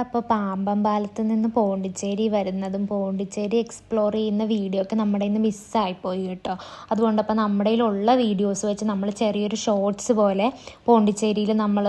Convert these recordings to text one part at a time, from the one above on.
അപ്പോൾ പാമ്പമ്പാലത്ത് നിന്ന് പോണ്ടിച്ചേരി വരുന്നതും പോണ്ടിച്ചേരി എക്സ്പ്ലോർ ചെയ്യുന്ന വീഡിയോ ഒക്കെ നമ്മുടെ ഇന്ന് മിസ്സായിപ്പോയി കേട്ടോ. അതുകൊണ്ട് അപ്പോൾ നമ്മുടെ കയ്യിലുള്ള വീഡിയോസ് വെച്ച് നമ്മൾ ചെറിയൊരു ഷോർട്സ് പോലെ പോണ്ടിച്ചേരിയിൽ നമ്മൾ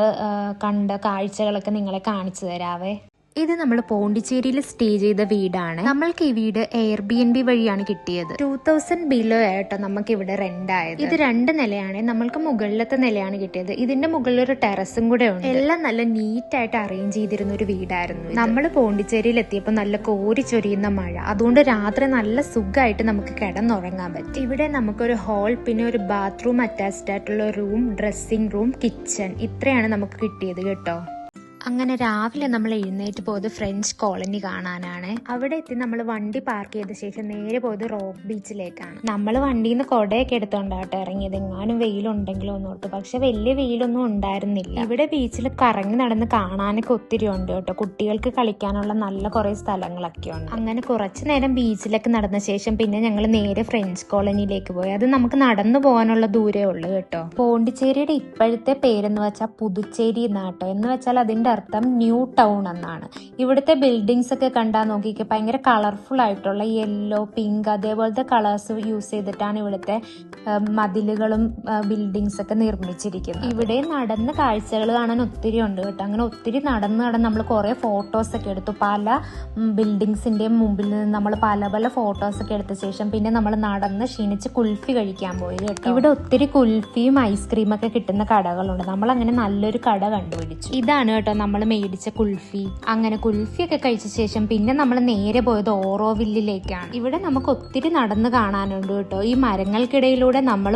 കണ്ട കാഴ്ചകളൊക്കെ നിങ്ങളെ കാണിച്ചു തരാവേ. ഇത് നമ്മൾ പോണ്ടിച്ചേരിയിൽ സ്റ്റേ ചെയ്ത വീടാണ്. നമ്മൾക്ക് ഈ വീട് Airbnb വഴിയാണ് കിട്ടിയത്. 2000 ബിലോ ആയിട്ടോ നമുക്ക് ഇവിടെ റെന്റ് ആയത്. ഇത് 2 നിലയാണ്. നമ്മൾക്ക് മുകളിലത്തെ നിലയാണ് കിട്ടിയത്. ഇതിന്റെ മുകളിൽ ഒരു ടെറസും കൂടെ ഉണ്ട്. എല്ലാം നല്ല നീറ്റ് ആയിട്ട് അറേഞ്ച് ചെയ്തിരുന്ന ഒരു വീടായിരുന്നു. നമ്മൾ പോണ്ടിച്ചേരിയിൽ എത്തിയപ്പോൾ നല്ല കോരി ചൊരിയുന്ന മഴ, അതുകൊണ്ട് രാത്രി നല്ല സുഖമായിട്ട് നമുക്ക് കിടന്നുറങ്ങാൻ പറ്റും. ഇവിടെ നമുക്കൊരു ഹാൾ, പിന്നെ ഒരു ബാത്റൂം അറ്റാച്ച്ഡ് ആയിട്ടുള്ള റൂം, ഡ്രസ്സിംഗ് റൂം, കിച്ചൺ, ഇത്രയാണ് നമുക്ക് കിട്ടിയത് കേട്ടോ. അങ്ങനെ രാവിലെ നമ്മൾ എഴുന്നേറ്റ് പോയത് ഫ്രഞ്ച് കോളനി കാണാനാണ്. അവിടെ എത്തി നമ്മൾ വണ്ടി പാർക്ക് ചെയ്ത ശേഷം നേരെ പോയത് റോക്ക് ബീച്ചിലേക്കാണ്. നമ്മൾ വണ്ടിയിൽ നിന്ന് കൊടയൊക്കെ എടുത്തോണ്ടാട്ടോ ഇറങ്ങിയത്, എങ്ങാനും വെയിലുണ്ടെങ്കിലും ഒന്നോട്ട്. പക്ഷെ വലിയ വെയിലൊന്നും ഉണ്ടായിരുന്നില്ല. ഇവിടെ ബീച്ചിൽ കറങ്ങി നടന്ന് കാണാനൊക്കെ ഒത്തിരി ഉണ്ട് കേട്ടോ. കുട്ടികൾക്ക് കളിക്കാനുള്ള നല്ല കുറെ സ്ഥലങ്ങളൊക്കെ ഉണ്ട്. അങ്ങനെ കുറച്ചു നേരം ബീച്ചിലൊക്കെ നടന്ന ശേഷം പിന്നെ ഞങ്ങൾ നേരെ ഫ്രഞ്ച് കോളനിയിലേക്ക് പോയി. അത് നമുക്ക് നടന്നു പോകാനുള്ള ദൂരേ ഉള്ളു കേട്ടോ. പോണ്ടിച്ചേരിയുടെ ഇപ്പോഴത്തെ പേരെന്ന് വെച്ചാൽ പുതുച്ചേരി എന്നാട്ടോ. എന്ന് വെച്ചാൽ അതിന്റെ അർത്ഥം ന്യൂ ടൗൺ എന്നാണ്. ഇവിടുത്തെ ബിൽഡിങ്സ് ഒക്കെ കണ്ടാൽ നോക്കിക്ക് ഭയങ്കര കളർഫുൾ ആയിട്ടുള്ള യെല്ലോ, പിങ്ക്, അതേപോലത്തെ കളേഴ്സ് യൂസ് ചെയ്തിട്ടാണ് ഇവിടുത്തെ മതിലുകളും ബിൽഡിങ്സ് ഒക്കെ നിർമ്മിച്ചിരിക്കുന്നത്. ഇവിടെ നടന്ന കാഴ്ചകൾ കാണാൻ ഒത്തിരി ഉണ്ട് കേട്ടോ. അങ്ങനെ ഒത്തിരി നടന്ന് നമ്മൾ കുറെ ഫോട്ടോസ് ഒക്കെ എടുത്തു. പല ബിൽഡിങ്സിന്റെയും മുമ്പിൽ നിന്ന് നമ്മൾ പല ഫോട്ടോസ് ഒക്കെ എടുത്ത ശേഷം പിന്നെ നമ്മൾ നടന്ന് ക്ഷീണിച്ച് കുൽഫി കഴിക്കാൻ പോയി കേട്ടോ. ഇവിടെ ഒത്തിരി കുൽഫിയും ഐസ്ക്രീം ഒക്കെ കിട്ടുന്ന കടകളുണ്ട്. നമ്മൾ അങ്ങനെ നല്ലൊരു കട കണ്ടുപിടിച്ചു. ഇതാണ് കേട്ടോ നമ്മൾ മേടിച്ച കുൽഫി. അങ്ങനെ കുൽഫി ഒക്കെ കഴിച്ച ശേഷം പിന്നെ നമ്മൾ നേരെ പോയത് ഓറോവില്ലിലേക്കാണ്. ഇവിടെ നമുക്ക് ഒത്തിരി നടന്ന് കാണാനുണ്ട് കേട്ടോ. ഈ മരങ്ങൾക്കിടയിലൂടെ നമ്മൾ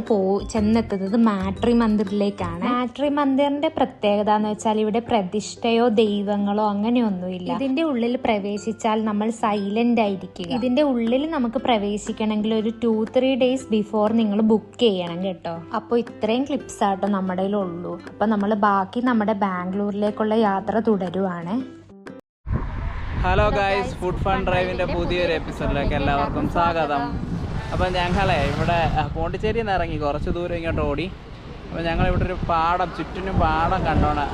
ചെന്നെത്തുന്നത് മാട്രി മന്ദിറിലേക്കാണ്. മാട്രി മന്ദിറിന്റെ പ്രത്യേകത എന്ന് വെച്ചാൽ ഇവിടെ പ്രതിഷ്ഠയോ ദൈവങ്ങളോ അങ്ങനെയൊന്നുമില്ല. ഇതിന്റെ ഉള്ളിൽ പ്രവേശിച്ചാൽ നമ്മൾ സൈലന്റ് ആയിരിക്കുക. ഇതിന്റെ ഉള്ളിൽ നമുക്ക് പ്രവേശിക്കണമെങ്കിൽ ഒരു 2-3 ഡേയ്സ് ബിഫോർ നിങ്ങൾ ബുക്ക് ചെയ്യണം കേട്ടോ. അപ്പോൾ ഇത്രയും ക്ലിപ്സ് ആട്ടോ നമ്മുടെ കയ്യിലുള്ളൂ. അപ്പൊ നമ്മൾ ബാക്കി നമ്മുടെ ബാംഗ്ലൂരിലേക്കുള്ള യാത്ര തുടരുവാണ്. ഹലോ ഗൈസ്, ഫുഡ് ഫൺ ഡ്രൈവിൻ്റെ പുതിയൊരു എപ്പിസോഡിലേക്ക് എല്ലാവർക്കും സ്വാഗതം. അപ്പം ഞങ്ങളെ ഇവിടെ പോണ്ടിച്ചേരിയിൽ നിന്ന് ഇറങ്ങി കുറച്ച് ദൂരം ഇങ്ങോട്ട് ഓടി. അപ്പോൾ ഞങ്ങൾ ഇവിടെ ഒരു പാടം, ചുറ്റിനും പാടം കണ്ടോണ്ട്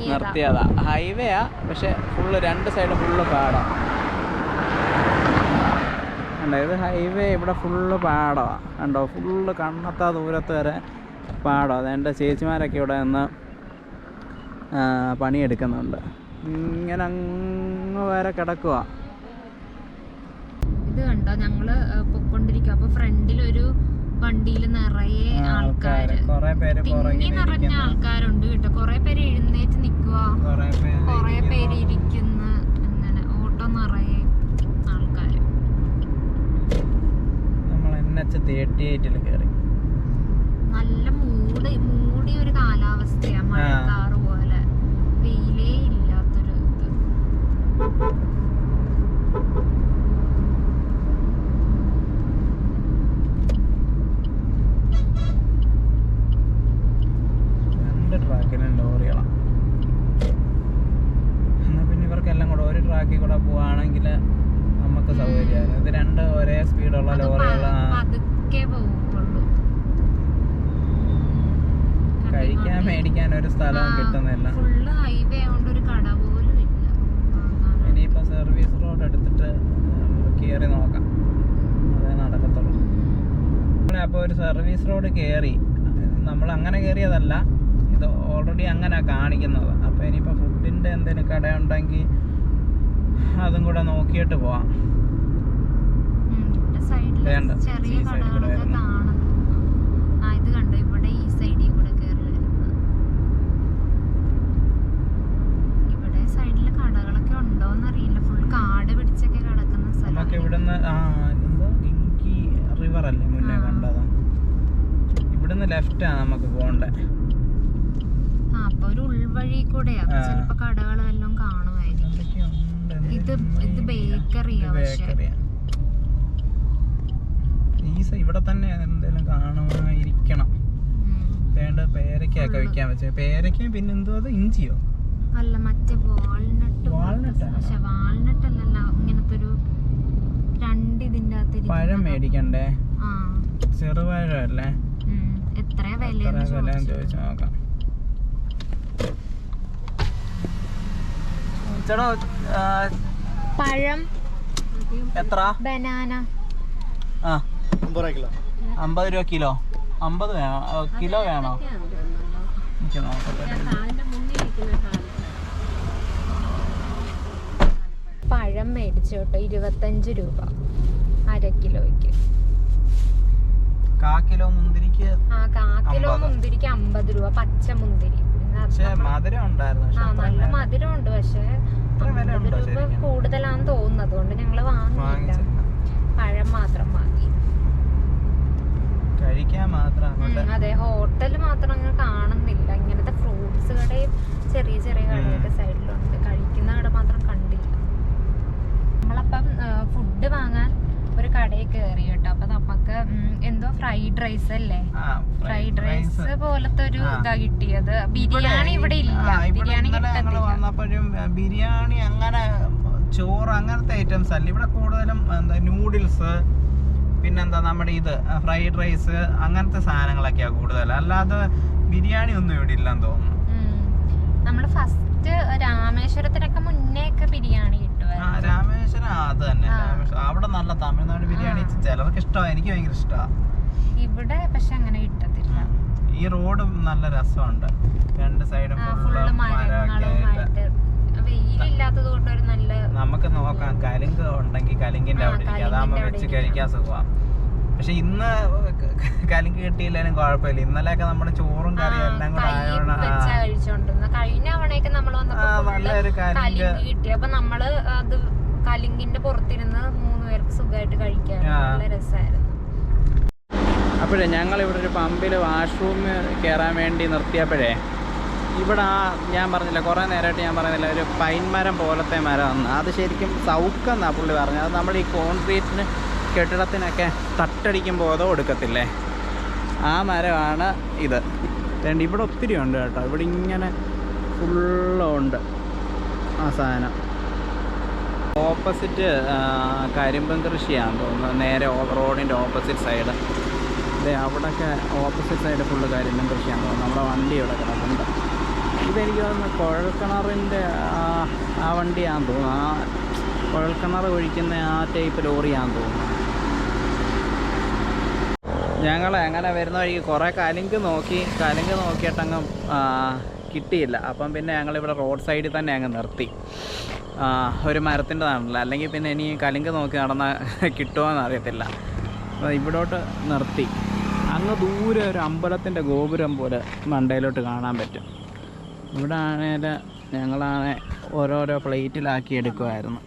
നിർത്തിയതാണ്. ഹൈവേയാ, പക്ഷെ ഫുള്ള് 2 സൈഡ് ഫുള്ള് പാടം കണ്ടോ. ഇത് ഹൈവേ, ഇവിടെ ഫുള്ള് പാടമാണ് കണ്ടോ. ഫുള്ള് കണ്ണത്താ ദൂരത്ത് വരെ പാടം. അതെൻ്റെ ചേച്ചിമാരൊക്കെ ഇവിടെ നിന്ന് പണിയെടുക്കുന്നുണ്ട്. ഇങ്ങനെ അങ്ങ് വരെ കിടക്കുക. ഇത് കണ്ടോ, ഞങ്ങള് പൊക്കൊണ്ടിരിക്കുക. അപ്പൊ ഫ്രണ്ടിലൊരു വണ്ടിയിൽ നിറയെ ആൾക്കാര്, തിങ്ങി നിറഞ്ഞ ആൾക്കാരുണ്ട് കേട്ടോ. കൊറേ പേര് എഴുന്നേറ്റ് നിക്കുക, കൊറേ പേര് ഇരിക്കുന്ന, അങ്ങനെ ഓട്ടോ നിറയെ ആൾക്കാര്. നമ്മൾ NH-38 കയറി. നല്ല മൂടിയ ഒരു കാലാവസ്ഥയാ, മഴക്കാറ് പോലെ, വെയിലേ ഇല്ലാത്തൊരു ഇത്. ലോറികളാണ്. എന്നാൽ പിന്നെ ഇവർക്കെല്ലാം കൂടെ ഒരു ട്രാക്കിൽ കൂടെ പോവാണെങ്കിൽ നമുക്ക് സൗകര്യമാണ്. ഇത് 2 ഒരേ സ്പീഡുള്ള ലോറികളാണ്. പതുക്കെ പോകുള്ളൂ. കഴിക്കാൻ മേടിക്കാൻ ഒരു സ്ഥലവും കിട്ടുന്നില്ല. ഫുള്ള് ഹൈവേ ആയതുകൊണ്ട് ഒരു കട പോലും ഇല്ല. ഇനിയിപ്പോൾ സർവീസ് റോഡ് എടുത്തിട്ട് കയറി നോക്കാം, അതേ നടക്കത്തുള്ളൂ. അപ്പോൾ ഒരു സർവീസ് റോഡ് കയറി. നമ്മൾ അങ്ങനെ കയറിയതല്ല, ഇത് ഓൾറെഡി അങ്ങനെ കാണിക്കുന്നത്. അപ്പോൾ ഇനിയിപ്പോൾ ഫുഡിൻ്റെ എന്തെങ്കിലും കടയുണ്ടെങ്കിൽ അതും കൂടെ നോക്കിയിട്ട് പോവാം. വേണ്ട, ചെറിയ കടകളൊക്കെ കാണുന്നു. ഇത് കണ്ടോ, ഇവിടെ ഈ സൈഡിൽ കൂടെ കയറി വരുന്നത്. ഇവിടെ സൈഡിൽ കടകളൊക്കെ ഉണ്ടോന്നറിയില്ല. ഫുൾ കാട് പിടിച്ചൊക്കെ കിടക്കുന്ന സ്ഥലം. നമുക്ക് ഇവിടുന്ന് എന്തോ ഇങ്കി റിവർ അല്ലേ മുന്നേ കണ്ടത്. ഇവിടുന്ന് ലെഫ്റ്റാണ് നമുക്ക് പോകണ്ടേ. അപ്പൊ ഒരു ഉൾവഴി കൂടെയാ, ചിലപ്പോ കടകളെല്ലാം കാണുമായിരിക്കും. ഇത് ബേക്കറിയാ. ഇവിടെ തന്നെ എന്തെങ്കിലും കാണുമായിരിക്കണം. വേണ്ട, പേരക്കൊക്കെ വെക്കാൻ വെച്ചേ. പേരക്കയും പിന്നെ എന്തോ, അത് ഇഞ്ചിയോ അല്ല, മറ്റേ വാൾനട്ട്. പക്ഷെ വാൾനട്ട് അല്ലല്ലോ, ഇങ്ങനത്തെ ഒരു 2 ഇതിന്റെ അകത്ത് പഴം മേടിക്കണ്ടേ. ചെറുപഴം അല്ലേ? എത്രയാ വില ചോദിച്ചു നോക്കാം. ചേട്ടാ പഴം എത്ര? ബനാന 50 രൂപ കിലോ. 50 വേണോ? കിലോ വേണോ? എനിക്ക് നോക്കട്ടെ. പഴം മേടിച്ചു കേട്ടോ, 25 രൂപ 1/2 കിലോയ്ക്ക്. കിലോ മുന്തിരിക്ക് കിലോ മുന്തിരിക്ക് 50 രൂപ. പച്ച മുന്തിരി മധുരം ഉണ്ടായിരുന്നു. നല്ല മധുരം ഉണ്ട്, പക്ഷെ 50 രൂപ കൂടുതലാന്ന് തോന്നുന്നു. അതുകൊണ്ട് ഞങ്ങള് വാങ്ങിയില്ല, പഴം മാത്രം വാങ്ങി. കഴിക്കാൻ മാത്രം. അതെ, ഹോട്ടൽ മാത്രം അങ്ങനെ കാണുന്നില്ല. ഇങ്ങനത്തെ ഫ്രൂട്ട്സ് കടയും ചെറിയ ചെറിയ കടയൊക്കെ സൈഡിലുണ്ട്. കഴിക്കുന്ന കട മാത്രം കണ്ടില്ല. നമ്മളപ്പം ഫുഡ് വാങ്ങാൻ ഒരു കടയിൽ കയറി കേട്ടോ. അപ്പൊ നമുക്ക് എന്തോ ഫ്രൈഡ് റൈസ് അല്ലേ, ഫ്രൈഡ് റൈസ് പോലത്തെ ഒരു ഇതാ കിട്ടിയത്. ബിരിയാണി ഇവിടെ ഇല്ല, ബിരിയാണി കിട്ടത്തില്ല. ബിരിയാണി അങ്ങനെ ചോറ് അങ്ങനത്തെ ഐറ്റംസ് അല്ല ഇവിടെ. കൂടുതലും എന്താ നൂഡിൽസ്, പിന്നെന്താ നമ്മുടെ ഇത് ഫ്രൈഡ് റൈസ്, അങ്ങനത്തെ സാധനങ്ങളൊക്കെയാ കൂടുതൽ. അല്ലാതെ ബിരിയാണി ഒന്നും ഇവിടെ ഇല്ലെന്ന് തോന്നുന്നു. നമ്മള് ഫസ്റ്റ് രാമേശ്വരത്തിനൊക്കെ മുന്നേ ഒക്കെ ബിരിയാണി കിട്ടുമായിരുന്നു. രാമേശ്വരം അത് തന്നെ. അവിടെ നല്ല തമിഴ്നാട് ബിരിയാണി ചിലർക്ക് ഇഷ്ടമാണ്, എനിക്ക് ഭയങ്കര ഇഷ്ടമാണ്. ഇവിടെ പക്ഷെ അങ്ങനെ കിട്ടത്തില്ല. ഈ റോഡ് നല്ല രസമുണ്ട്, രണ്ട് സൈഡും വെയിലില്ലാത്തത് കൊണ്ട് ഒരു നല്ല. നമുക്ക് നോക്കാം, കലുങ്ക് ഉണ്ടെങ്കിൽ കലുങ്കിന്റെ അവിടെ ഇരിക്കും, അതാകുമ്പോ വെച്ച് കഴിക്കാൻ സുഖമാണ്. പക്ഷെ ഇന്ന് കലുങ്ക് കിട്ടിയില്ലേലും കുഴപ്പമില്ല. ഇന്നലെയൊക്കെ നമ്മുടെ ചോറും കറിയും എല്ലാം കൂടെ കഴിച്ചോണ്ടിരുന്നത്. കഴിഞ്ഞ തവണയൊക്കെ നമ്മൾ നല്ലൊരു കലുങ്ക് കിട്ടി. അപ്പൊ നമ്മള് അത് കലുങ്കിന്റെ പുറത്തിരുന്ന് 3 പേർക്ക് സുഖമായിട്ട് കഴിക്കാൻ നല്ല രസമായിരുന്നു. അപ്പോഴേ ഞങ്ങൾ ഇവിടെ ഒരു പമ്പിൽ വാഷ്റൂമിൽ കയറാൻ വേണ്ടി നിർത്തിയപ്പോഴേ ഇവിടെ ഞാൻ പറഞ്ഞില്ല, കുറേ നേരമായിട്ട് ഞാൻ പറയുന്നില്ല, ഒരു പൈൻ മരം പോലത്തെ മരം വന്ന് അത് ശരിക്കും സൗക്കെന്നാണ് പുള്ളി പറഞ്ഞത്. അത് നമ്മൾ ഈ കോൺക്രീറ്റിന് കെട്ടിടത്തിനൊക്കെ തട്ടടിക്കുമ്പോൾ അതോ എടുക്കത്തില്ലേ, ആ മരമാണ് ഇത്. ഇവിടെ ഒത്തിരി ഉണ്ട് കേട്ടോ, ഇവിടെ ഇങ്ങനെ ഫുള്ളുണ്ട് ആ സാധനം. ഓപ്പോസിറ്റ് കരിമ്പൻ കൃഷിയാണെന്ന് തോന്നുന്നു, നേരെ റോഡിൻ്റെ ഓപ്പോസിറ്റ് സൈഡ്. അവിടെയൊക്കെ ഓപ്പോസിറ്റ് സൈഡ് ഫുള്ള് കരിമ്പൻ കൃഷിയാണെന്ന് തോന്നുന്നു. നമ്മുടെ വണ്ടി ഇവിടെ കിടക്കുന്നുണ്ട്. ഇതെനിക്ക് തോന്നുന്നു കുഴൽക്കിണറിൻ്റെ ആ വണ്ടിയാണെന്ന് തോന്നുന്നു, ആ കുഴൽക്കിണർ ഒഴിക്കുന്ന ആ ടൈപ്പ് ലോറിയാണെന്ന് തോന്നുന്നു. ഞങ്ങൾ അങ്ങനെ വരുന്ന വഴിക്ക് കുറേ കലുങ്ക് നോക്കിയിട്ടങ്ങ് കിട്ടിയില്ല. അപ്പം പിന്നെ ഞങ്ങളിവിടെ റോഡ് സൈഡിൽ തന്നെ അങ്ങ് നിർത്തി. ഒരു മരത്തിൻ്റെതാണല്ലോ, അല്ലെങ്കിൽ പിന്നെ ഇനി കലുങ്ക് നോക്കി നടന്നാൽ കിട്ടുമോയെന്ന് അറിയത്തില്ല. അപ്പോൾ ഇവിടോട്ട് നിർത്തി. അങ്ങ് ദൂരെ ഒരു അമ്പലത്തിൻ്റെ ഗോപുരം പോലെ മണ്ടയിലോട്ട് കാണാൻ പറ്റും. ഇവിടെ ആണെങ്കിൽ ഞങ്ങളാണെ ഓരോരോ പ്ലേറ്റിലാക്കി എടുക്കുമായിരുന്നു.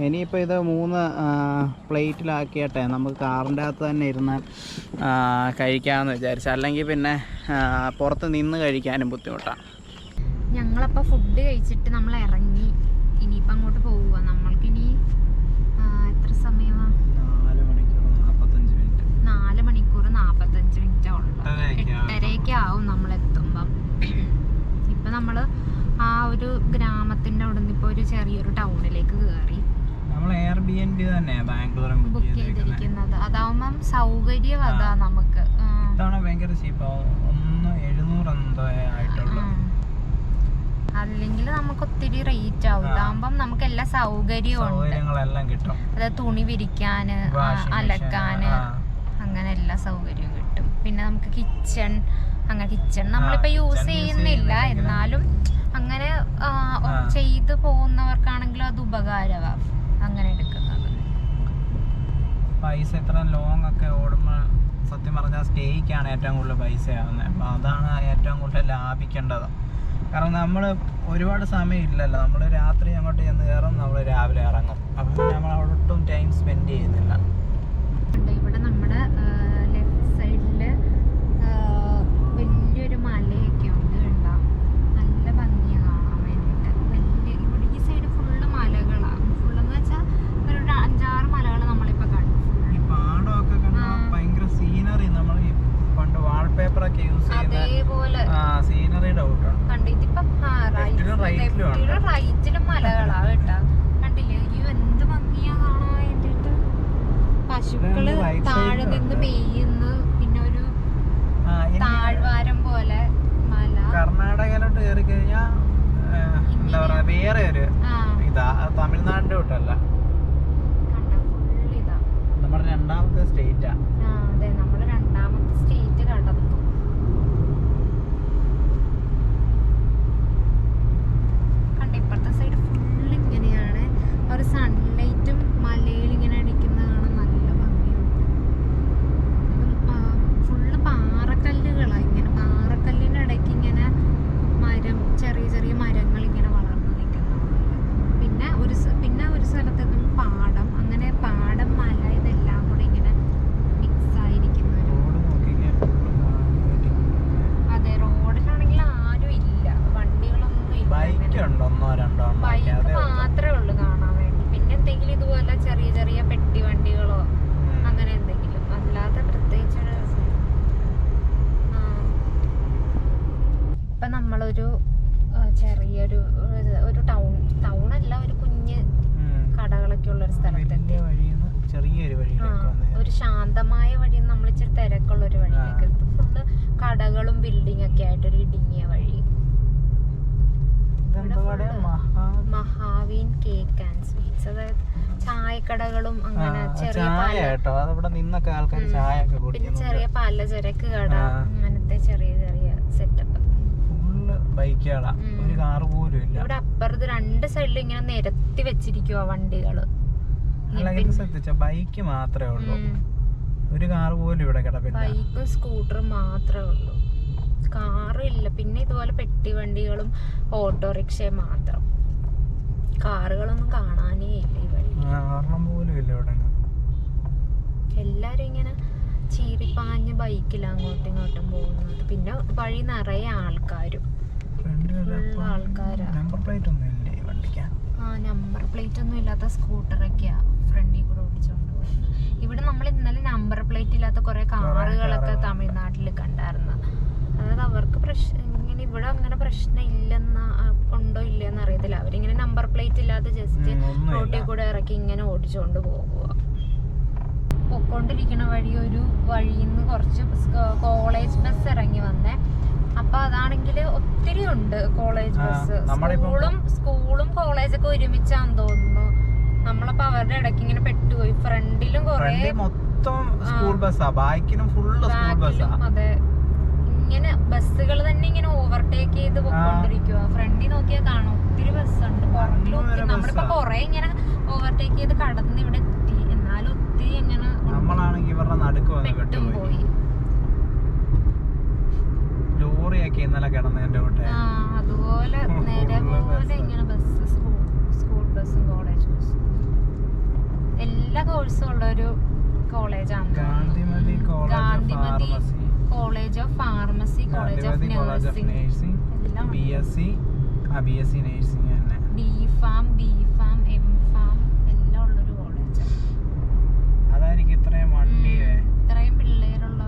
ഇനിയിപ്പോൾ ഇത് 3 പ്ലേറ്റിലാക്കിയിട്ടെ നമുക്ക് കാറിൻ്റെ അകത്ത് തന്നെ ഇരുന്ന് കഴിക്കാമെന്ന് വിചാരിച്ചു. അല്ലെങ്കിൽ പിന്നെ പുറത്ത് നിന്ന് കഴിക്കാനും ബുദ്ധിമുട്ടാണ്. ഞങ്ങളപ്പോൾ ഫുഡ് കഴിച്ചിട്ട് നമ്മൾ ഇറങ്ങി. ഇനിയിപ്പോൾ അങ്ങോട്ട് പോവുക. നമ്മൾക്കിനി എത്ര സമയമാണ്? 4 മണിക്കൂർ 45 മിനിറ്റ് ഉള്ളു. 8:30 ആവും നമ്മളെത്തുമ്പം. ഇപ്പം നമ്മൾ ആ ഒരു ഗ്രാമത്തിൻ്റെ അവിടെ നിന്ന് ഇപ്പോൾ ഒരു ചെറിയൊരു ടൗണിലേക്ക് കയറി. ബുക്ക് ചെയ്തിരിക്കുന്നത് അതാവുമ്പം സൗകര്യം അതാ നമുക്ക്. അല്ലെങ്കിൽ നമുക്ക് ഒത്തിരി റേറ്റ് ആവും. ഇതാകുമ്പം നമുക്ക് എല്ലാ സൗകര്യവും ഉണ്ട്. അതായത് തുണി വിരിക്കാന്, അലക്കാന്, അങ്ങനെ എല്ലാ സൗകര്യവും കിട്ടും. പിന്നെ നമുക്ക് കിച്ചൺ നമ്മളിപ്പോ യൂസ് ചെയ്യുന്നില്ല, എന്നാലും അങ്ങനെ ചെയ്തു പോകുന്നവർക്കാണെങ്കിലും അത് ഉപകാരമാവും അങ്ങനെ എടുക്കുന്നത്. പൈസ ഇത്ര ലോങ് ഒക്കെ ഓടുമ്പോൾ സത്യം പറഞ്ഞാൽ സ്റ്റേക്കാണ് ഏറ്റവും കൂടുതൽ പൈസ ആവുന്നത്. അപ്പോൾ അതാണ് ഏറ്റവും കൂടുതൽ ലാഭിക്കേണ്ടത്. കാരണം നമ്മൾ ഒരുപാട് സമയം ഇല്ലല്ലോ, നമ്മൾ രാത്രി അങ്ങോട്ട് ചെന്ന് കയറും, നമ്മൾ രാവിലെ ഇറങ്ങും. അപ്പം നമ്മൾ അവിടെ ഒട്ടും ടൈം സ്പെൻഡ് ചെയ്യുന്നില്ല. ഇവിടെ നമ്മുടെ ലെഫ്റ്റ് സൈഡില് വലിയൊരു മലയൊക്കെ ഉണ്ട് കണ്ടോ, നല്ല ഭംഗിയാണ് കാണാൻ വേണ്ടിയിട്ട്. ഇവിടെ ഈ സൈഡ് ഫുള്ള് മലകളാണ്. ഫുള്ളെന്ന് വെച്ചാൽ ഒരു 5-6 മലകൾ നമ്മളിപ്പോൾ കണ്ടു. ഈ പാടമൊക്കെ കണ്ടാൽ ഭയങ്കര സീനറി. നമ്മൾ ഈ പണ്ട് വാൾപേപ്പറൊക്കെ യൂസ് ചെയ്യുന്ന അതേപോലെ സീനറിയുടെ കണ്ടിട്ടിപ്പം റൈറ്റിലും മലകളാ കേട്ടോ. കണ്ടില്ലേ, അയ്യോ എന്ത് ഭംഗിയാ കാണാൻ വേണ്ടിട്ട്. പശുക്കള് താഴെ നിന്ന് പെയ്യുന്നു, പിന്നെ ഒരു താഴ്വാരം പോലെ മല. കർണാടകയിലോട്ട് കയറി കഴിഞ്ഞാൽ എന്താ പറയാ വേറെ ഒരു ഇതാ, തമിഴ്നാടിന്റെ തൊട്ടല്ല, നമ്മുടെ രണ്ടാമത്തെ സ്റ്റേറ്റാ. അതെ, നമ്മള് രണ്ടാമത്തെ സ്റ്റേറ്റ് കടന്നു. കണ്ട ഇപ്പുറത്തെ സൈഡ് ഫുള്ള് ഇങ്ങനെയാണ്. ഒരു സൺലൈറ്റും മലയിൽ ഇങ്ങനെ അടിക്കുന്നതാണ്, നല്ല ഭംഗിയുണ്ട്. ഫുള്ള് പാറക്കല്ലുകളാണ്. ഇങ്ങനെ പാറക്കല്ലിന്റെ ഇടയ്ക്ക് ഇങ്ങനെ മരം, ചെറിയ ചെറിയ മരങ്ങൾ ഇങ്ങനെ വളർന്നു നിൽക്കുന്നതാണ്. പിന്നെ ഒരു സ്ഥലത്ത് പാടം, അങ്ങനെ പാടം, മല, ഇതെല്ലാം കൂടെ ഇങ്ങനെ മിക്സ് ആയിരിക്കുന്ന ഒരു. അതെ, റോഡിലാണെങ്കിൽ ആരും ഇല്ല, വണ്ടികളൊന്നും ഇല്ല. ബൈക്ക് മാത്രമേ ഉള്ളൂ കാണാൻ വേണ്ടി. പിന്നെ എന്തെങ്കിലും ഇതുപോലെ ചെറിയ ചെറിയ പെട്ടി വണ്ടികളോ അങ്ങനെ എന്തെങ്കിലും, അല്ലാതെ പ്രത്യേകിച്ചൊരു. ഇപ്പൊ നമ്മളൊരു ചെറിയൊരു ടൗണല്ല, ഒരു കുഞ്ഞ് കടകളൊക്കെ ഉള്ള ഒരു സ്ഥലത്തെത്തി. ഒരു ശാന്തമായ വഴി, നമ്മൾ ഇച്ചിരി തിരക്കുള്ള ഒരു വഴിയിലേക്ക്. ഫുള്ള് കടകളും ബിൽഡിംഗ് ഒക്കെ ആയിട്ട് ഒരു ഇടുങ്ങിയ വഴി. മഹാവീൻ കേക്ക് ആൻഡ് സ്വീറ്റ്സ്, അതായത് ചായക്കടകളും അങ്ങനെ ചെറിയ പിന്നെ ചെറിയ പലചരക്ക് കട, അങ്ങനത്തെ ചെറിയ ചെറിയ സെറ്റപ്പ്. ഇവിടെ അപ്പുറത്ത് രണ്ട് സൈഡിലും ഇങ്ങനെ നിരത്തി വെച്ചിരിക്കുവ വണ്ടികള്. ബൈക്ക് മാത്രമേ ഉള്ളൂ, ഒരു കാർ പോലും ഇവിടെ കിടപ്പില്ല. ബൈക്കും സ്കൂട്ടറും മാത്രമേ ഉള്ളൂ, കാറും ഇല്ല. പിന്നെ ഇതുപോലെ പെട്ടി വണ്ടികളും ഓട്ടോറിക്ഷയും മാത്രം. കാറുകളൊന്നും കാണാനേ ഇല്ല ഈ വഴി. എല്ലാരും ഇങ്ങനെ ചീറിപ്പാഞ്ഞ് ബൈക്കിൽ അങ്ങോട്ടും ഇങ്ങോട്ടും പോകുന്നത്. പിന്നെ വഴി നിറയെ ആൾക്കാരും, ആൾക്കാരാ. നമ്പർ പ്ലേറ്റ് ഒന്നും ഇല്ലാത്ത സ്കൂട്ടറൊക്കെയാ ഫ്രണ്ടിൽ കൂടെ ഓടിച്ചോണ്ട് പോകുന്നത്. ഇവിടെ നമ്മൾ ഇന്നലെ നമ്പർ പ്ലേറ്റ് ഇല്ലാത്ത കുറെ കാറുകളൊക്കെ തമിഴ്നാട്ടിൽ കണ്ടായിരുന്നു. അതായത് അവർക്ക് ഇങ്ങനെ ഇവിടെ അങ്ങനെ പ്രശ്നം ഇല്ലെന്ന്, ഉണ്ടോ ഇല്ലെന്ന് അറിയത്തില്ല. അവരിങ്ങനെ നമ്പർ പ്ലേറ്റ് ഇല്ലാതെ ജസ്റ്റ് റോഡിൽ കൂടെ ഇറക്കി ഇങ്ങനെ ഓടിച്ചോണ്ട് പോകുക. പൊക്കോണ്ടിരിക്കുന്ന ഒരു വഴിയിൽ നിന്ന് കുറച്ച് കോളേജ് ബസ് ഇറങ്ങി വന്നേ. അപ്പൊ അതാണെങ്കിൽ ഒത്തിരി ഉണ്ട് കോളേജ് ബസ്. സ്കൂളും കോളേജൊക്കെ ഒരുമിച്ചാന്ന് തോന്നുന്നു. നമ്മളപ്പോ അവരുടെ ഇടയ്ക്ക് ഇങ്ങനെ പെട്ടുപോയി. ഫ്രണ്ടിലും കുറെ അതെ, ഇങ്ങനെ ബസ്സുകൾ തന്നെ ഇങ്ങനെ ഓവർടേക്ക് ചെയ്ത് പൊക്കോണ്ടിരിക്കുക. ഫ്രണ്ടിൽ നോക്കിയാൽ കാണും ഒത്തിരി ബസ്സുണ്ട്. പുറകിലും ഒത്തിരി. നമ്മളിപ്പോ കൊറേ ഇങ്ങനെ ഓവർടേക്ക് ചെയ്ത് കടന്ന് ഇവിടെ എത്തി. എന്നാലും ഒത്തിരി ഇങ്ങനെ പെട്ടും പോയി. അതുപോലെ നേരെ പോലെ ഇങ്ങനെ ബസ്, സ്കൂൾ ബസ്സും കോളേജ് ബസ്സും എല്ലാ കോഴ്സും ഉള്ള ഒരു കോളേജാണ്. Gandhimathi college of pharmacy, college of nursing, എല്ലാം ബി.ഫാം, എം.ഫാം എല്ലാം ഉള്ളൊരു കോളേജ്. ഇത്രയും പിള്ളേരുള്ള.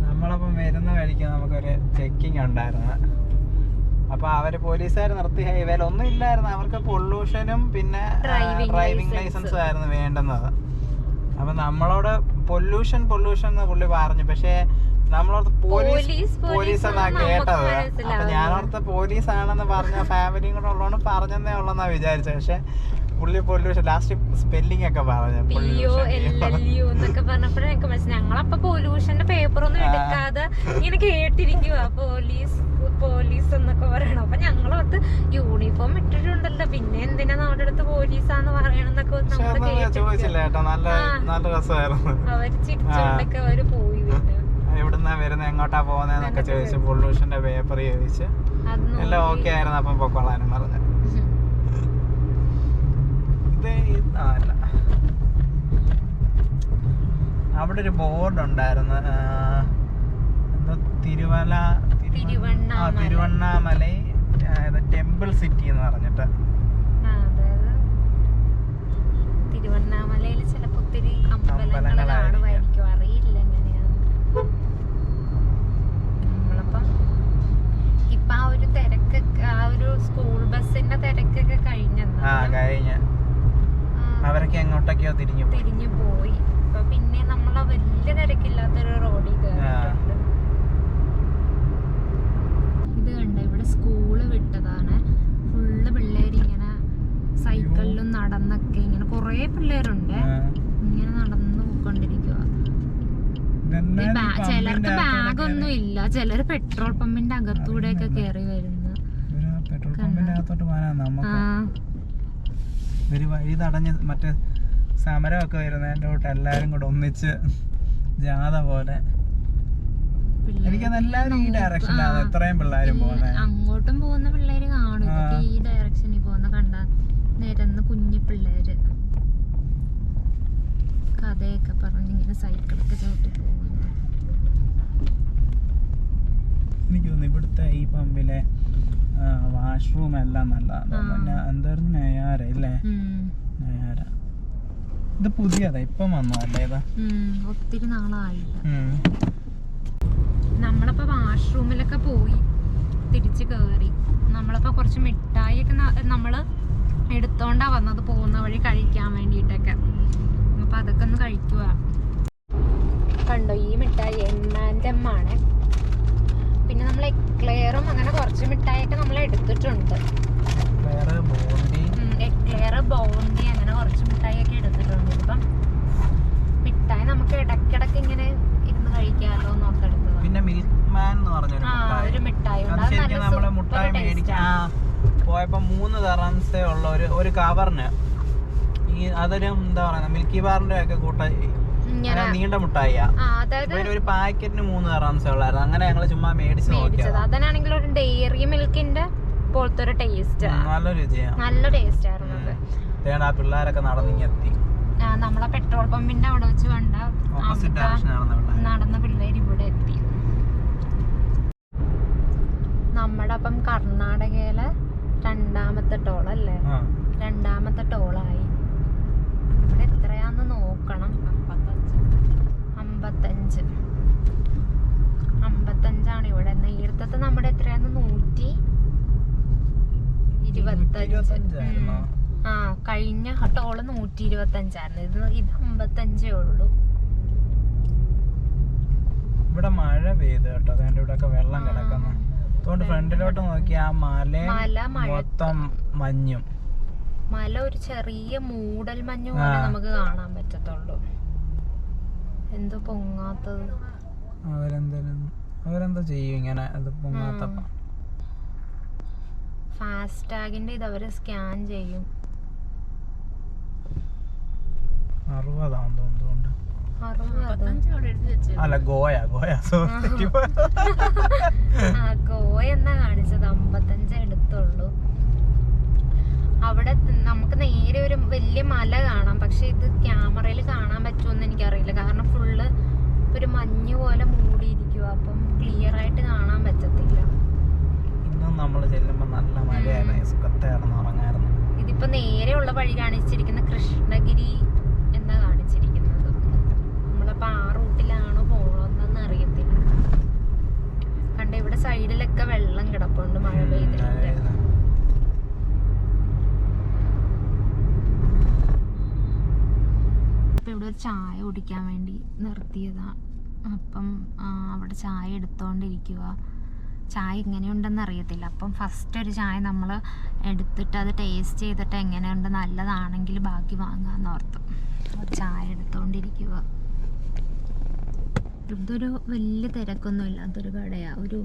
നമ്മളപ്പം വരുന്ന വഴിക്ക് നമുക്കൊരു ചെക്കിങ് ഉണ്ടായിരുന്നു. അപ്പൊ അവര് പോലീസുകാർ നിർത്തി ഹൈവേയിൽ ഒന്നും ഇല്ലായിരുന്നു. അവർക്ക് പൊല്യൂഷനും പിന്നെ ഡ്രൈവിംഗ് ലൈസൻസും ആയിരുന്നു വേണ്ടുന്നത്. അപ്പൊ നമ്മളോട് പൊല്യൂഷൻ എന്ന് പുള്ളി പറഞ്ഞു. പക്ഷെ നമ്മളോർത്ത് പോലീസ് എന്നാ കേട്ടത്. അപ്പൊ ഞാനോർത്ത് പോലീസ് ആണെന്ന് പറഞ്ഞ ഫാമിലിയും കൂടെ ഉള്ളതുകൊണ്ട് പറഞ്ഞതേ ഉള്ളെന്നാ വിചാരിച്ചത്. പക്ഷെ പുള്ളി പൊല്യൂഷൻ ലാസ്റ്റ് സ്പെല്ലിംഗ് ഒക്കെ പറഞ്ഞു. ഞങ്ങളപ്പോ പൊല്യൂഷന്റെ പേപ്പറൊന്നും എടുക്കാതെ ഇങ്ങനെ കേട്ടിരിക്കുക പോലീസ് എന്നൊക്കെ പറയണം. അപ്പൊ ഞങ്ങളോർത്ത് യൂണിഫോം ഇട്ടിട്ടുണ്ടല്ലോ, പിന്നെ എന്തിനാ നമ്മുടെ അടുത്ത് പോലീസാന്ന് പറയണെന്നൊക്കെ അവര് ചിരിച്ചോണ്ടൊക്കെ അവര് പോയി. എവിടുന്നാ വരുന്നത്, എങ്ങോട്ടാ പോകുന്നതെന്നൊക്കെ ചോദിച്ചു. പൊല്യൂഷന്റെ പേപ്പർ ചോദിച്ച് എല്ലാം ഓക്കെ ആയിരുന്നു. അപ്പം പൊക്കോളാനും പറഞ്ഞു. അല്ല, അവിടെ ഒരു ബോർഡ് ഉണ്ടായിരുന്നു, തിരുവണ്ണാമലൈ ടെമ്പിൾ സിറ്റി എന്ന് പറഞ്ഞിട്ട്. തിരുവണ്ണാമലയിൽ ചിലപ്പോ ഒത്തിരി അമ്പലങ്ങളായിരിക്കും, അറിയില്ല എങ്ങനെയാണ്. നമ്മളിപ്പം ഇപ്പൊ ആ ഒരു തിരക്ക്, ആ എങ്ങോട്ടൊക്കെയോ തിരിഞ്ഞു പോയി. അപ്പൊ പിന്നെ നമ്മളെ വലിയ തിരക്കില്ലാത്തൊരു റോഡിൽ കയറിയിട്ടുണ്ട്. ഇത് കണ്ട ഇവിടെ സ്കൂള് വിട്ടതാണ്. ഫുള്ള് പിള്ളേരിങ്ങനെ സൈക്കിളിലും നടന്നൊക്കെ ഇങ്ങനെ കൊറേ പിള്ളേരുണ്ട് ഇങ്ങനെ നടന്നു പോയിക്കൊണ്ടിരിക്കുക. ചിലർക്ക് ബാഗൊന്നും ഇല്ല, ചിലര് പെട്രോൾ പമ്പിന്റെ അകത്തൂടെ ഒക്കെ കയറി വരുന്നു. വഴി തടഞ്ഞ് മറ്റേ സമരമൊക്കെ വരുന്നതിന്റെ തൊട്ട് എല്ലാരും കൂടെ ഒന്നിച്ച് ജാഥ പോലെ. എനിക്ക് എല്ലാവരും ഈ ഡയറക്ഷനിലാണ് എത്രയും പിള്ളേരും പോകുന്നത്. അങ്ങോട്ടും പോകുന്ന പിള്ളേര് കാണും. ഈ ഡയറക്ഷനിൽ പോകുന്ന കണ്ട നിരന്ന് കുഞ്ഞു പിള്ളേര് കഥയൊക്കെ പറഞ്ഞിങ്ങനെ സൈക്കിളൊക്കെ ചവിട്ടി പോകുന്നു. എനിക്ക് തോന്നുന്നു ഇവിടുത്തെ ഈ പമ്പിലെ വാഷ്റൂം എല്ലാം നല്ലതാണ്. എന്തായിരുന്നു നയാര ഇല്ലേ? നയാര ഇത് പുതിയതാ, ഇപ്പം വന്നതല്ലേ? ഇതാ ഒത്തിരി നാളായില്ല. നമ്മളപ്പോ വാഷ്റൂമിലൊക്കെ പോയി തിരിച്ച് കയറി. നമ്മളപ്പോ കുറച്ച് മിഠായി ഒക്കെ നമ്മള് എടുത്തോണ്ടാ വന്നത് പോകുന്ന വഴി കഴിക്കാൻ വേണ്ടിട്ടൊക്കെ. അപ്പൊ അതൊക്കെ ഒന്ന് കഴിക്കുക. കണ്ടോ ഈ മിഠായി എണ്ണാൻ്റെമ്മാണ്. പിന്നെ നമ്മൾ എക്ലെയറും അങ്ങനെ കുറച്ച് മിഠായിയൊക്കെ നമ്മൾ എടുത്തിട്ടുണ്ട്. എക്ലെയർ ബോണ്ടി അങ്ങനെ കുറച്ച് മിഠായിയൊക്കെ എടുത്തിട്ടുണ്ട്. ഇപ്പം മിഠായി നമുക്ക് ഇടയ്ക്കിടയ്ക്ക് ഇങ്ങനെ ഇരുന്ന് കഴിക്കാമല്ലോ നോക്കെടുത്തത്. പിന്നെ മിൽക്ക് മാൻ എന്ന് പറഞ്ഞൊരു മിഠായി പോയപ്പോ 3 ദറംസേ ഉള്ള ഒരു കവറിന് അതൊരു എന്താ പറയുക മിൽക്കി ബാറിന്റെ ഒക്കെ കൂട്ട നീണ്ട മുട്ടായിയാ. ഒരു പാക്കറ്റിന് 3 ദറംസേ ഉള്ളായിരുന്നു. അങ്ങനെ ഞങ്ങള് ചുമ്മാ മേടിച്ച് നോക്കിയത്. അതിനാണെങ്കിൽ ഒരു ഡെയറി മിൽക്കിന്റെ പോലത്തെ ഒരു ടേസ്റ്റ്, നല്ല രുചിയാ, നല്ല ടേസ്റ്റ് ആയിരുന്നു. ആ പിള്ളേരൊക്കെ നടന്നിങ്ങെത്തി. നമ്മളെ പെട്രോൾ പമ്പിന്റെ അവിടെ വെച്ച് കണ്ട നടന്ന പിള്ളേര് ഇവിടെ എത്തി. നമ്മുടെ അപ്പം കർണാടകയിലെ 2ാമത്തെ ടോളല്ലേ? 2ാമത്തെ ടോളായി. ഇവിടെ എത്രയാന്ന് നോക്കണം. 55 ഇവിടെ. നേരത്തെ നമ്മുടെ എത്രയാന്ന് 125. കഴിഞ്ഞ ടോള് 125 ഇത് 55 ഉള്ളൂ. ഇവിടെ മഴ പെയ്തു കേട്ടോ, അതുകൊണ്ട് ഇവിടെ ഒക്കെ വെള്ളം കിടക്കുന്നു. അതുകൊണ്ട് ഫ്രണ്ടിലോട്ട് നോക്കി ആ മല മൊത്തം മഞ്ഞും, മല ഒരു ചെറിയ മൂടൽ മഞ്ഞു പോലെ നമുക്ക് കാണാൻ പറ്റത്തുള്ളൂ. എന്തോ പൊങ്ങാത്തത്. അവരെന്താ ചെയ്യും ഇങ്ങനെ അത് പൊങ്ങാത്തപ്പോ? ഫാസ്ടാഗിന്റെ ഇത് അവര് സ്കാൻ ചെയ്യും. 60 തോന്നുന്നുണ്ട്. അല്ല ഗോയ ഗോയ എന്നാ കാണിച്ചത്. 55 എടുത്തുള്ളൂ. അവിടെ നമുക്ക് നേരെ ഒരു വലിയ മല കാണാം. പക്ഷെ ഇത് ക്യാമറയിൽ കാണാൻ പറ്റുമെന്ന് എനിക്കറിയില്ല. കാരണം ഫുള്ള് ഒരു മഞ്ഞ് പോലെ മൂടിയിരിക്കുക. അപ്പം ക്ലിയർ ആയിട്ട് കാണാൻ പറ്റത്തില്ല. ഇന്നും നമ്മൾ ചെല്ലുമ്പോ നല്ല മഴയായിരുന്നു, സുഖത്തായിരുന്നു, ഉറങ്ങായിരുന്നു. ഇതിപ്പോ നേരെയുള്ള വഴി കാണിച്ചിരിക്കുന്ന കൃഷ്ണഗിരി എന്നാ കാണിച്ചിരിക്കുന്നത്. നമ്മളിപ്പോ ആ റൂട്ടിലാണോ പോകണമെന്നൊന്നും അറിയത്തില്ല. കണ്ട ഇവിടെ സൈഡിലൊക്കെ വെള്ളം കിടപ്പുണ്ട് മഴ പെയ്തിട്ട്. ഇപ്പൊ ഇവിടെ ഒരു ചായ കുടിക്കാൻ വേണ്ടി നിർത്തിയതാ. അപ്പം അവിടെ ചായ എടുത്തോണ്ടിരിക്കുക. ചായ എങ്ങനെയുണ്ടെന്ന് അറിയത്തില്ല. അപ്പം ഫസ്റ്റ് ഒരു ചായ നമ്മൾ എടുത്തിട്ട് അത് ടേസ്റ്റ് ചെയ്തിട്ട് എങ്ങനെയുണ്ട്, നല്ലതാണെങ്കിൽ ബാക്കി വാങ്ങാമെന്ന് ഓർത്തു. ചായ എടുത്തോണ്ടിരിക്കുക. ഇതൊരു വലിയ തിരക്കൊന്നുമില്ല, അതൊരു കടയാണ്. ഒരു